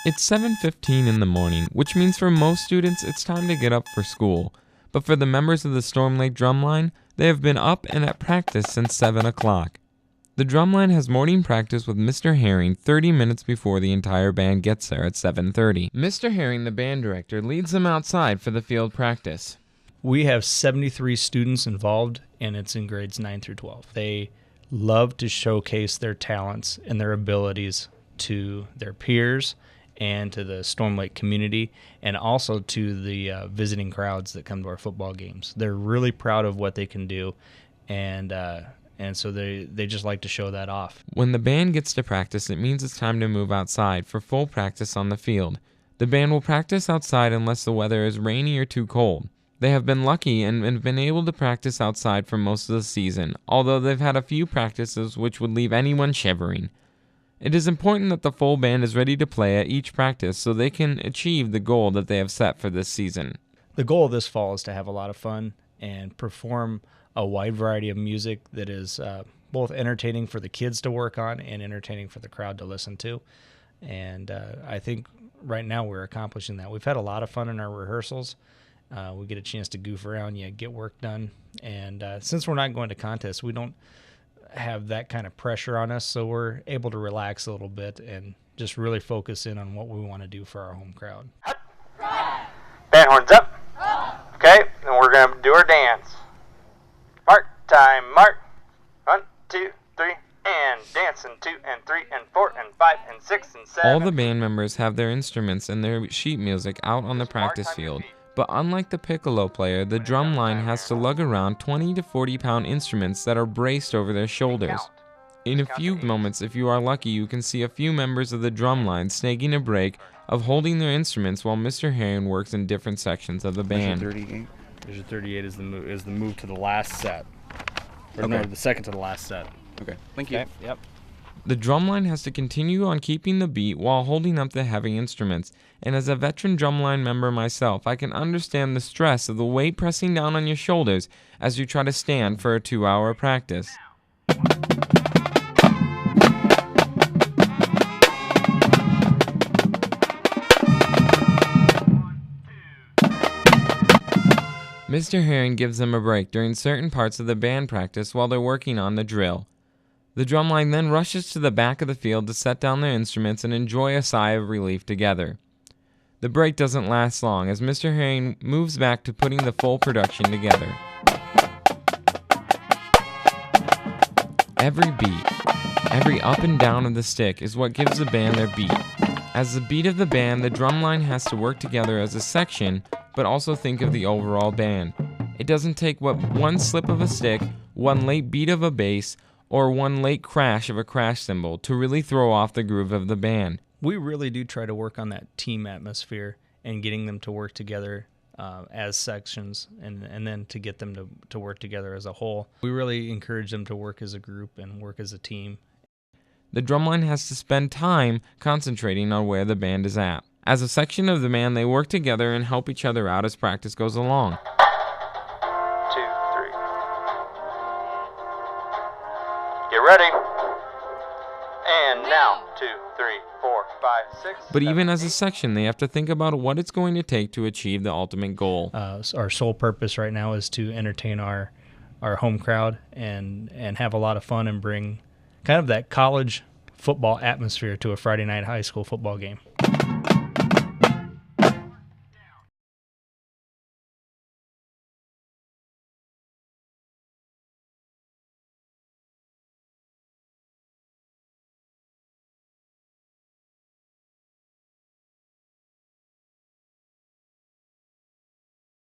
It's 7:15 in the morning, which means for most students it's time to get up for school. But for the members of the Storm Lake Drumline, they have been up and at practice since 7 o'clock. The Drumline has morning practice with Mr. Herring 30 minutes before the entire band gets there at 7:30. Mr. Herring, the band director, leads them outside for the field practice. We have 73 students involved, and it's in grades 9 through 12. They love to showcase their talents and their abilities to their peers and to the Storm Lake community, and also to the visiting crowds that come to our football games. They're really proud of what they can do, and so they just like to show that off. When the band gets to practice, it means it's time to move outside for full practice on the field. The band will practice outside unless the weather is rainy or too cold. They have been lucky and have been able to practice outside for most of the season, although they've had a few practices which would leave anyone shivering. It is important that the full band is ready to play at each practice so they can achieve the goal that they have set for this season. The goal of this fall is to have a lot of fun and perform a wide variety of music that is both entertaining for the kids to work on and entertaining for the crowd to listen to. And I think right now we're accomplishing that. We've had a lot of fun in our rehearsals. We get a chance to goof around, get work done. And since we're not going to contests, we don't have that kind of pressure on us, so we're able to relax a little bit and just really focus in on what we want to do for our home crowd. Band horns up. Okay, and we're going to do our dance. Mark, time, mark. 1, 2, 3, and dance, and 2, and 3, and 4, and 5, and 6, and 7. All the band members have their instruments and their sheet music out on the practice field. But unlike the piccolo player, the drumline has to lug around 20 to 40-pound instruments that are braced over their shoulders. In a few moments, if you are lucky, you can see a few members of the drumline snagging a break of holding their instruments while Mr. Herring works in different sections of the band. Measure 38 is the move to the last set. Or Okay. no, the second to the last set. Okay, thank you. Okay, yep. The drumline has to continue on keeping the beat while holding up the heavy instruments, and as a veteran drumline member myself, I can understand the stress of the weight pressing down on your shoulders as you try to stand for a 2-hour practice. Mr. Herring gives them a break during certain parts of the band practice while they're working on the drill. The drumline then rushes to the back of the field to set down their instruments and enjoy a sigh of relief together. The break doesn't last long as Mr. Herring moves back to putting the full production together. Every beat, every up and down of the stick is what gives the band their beat. As the beat of the band, the drumline has to work together as a section, but also think of the overall band. It doesn't take one slip of a stick, one late beat of a bass, or one late crash of a crash cymbal to really throw off the groove of the band. We really do try to work on that team atmosphere and getting them to work together as sections and then to get them to work together as a whole. We really encourage them to work as a group and work as a team. The drumline has to spend time concentrating on where the band is at. As a section of the band, they work together and help each other out as practice goes along. 2, 3. Get ready. And now 2, 3, 4, 5, 6. But even as a section, they have to think about what it's going to take to achieve the ultimate goal. So our sole purpose right now is to entertain our home crowd and have a lot of fun and bring kind of that college football atmosphere to a Friday night high school football game.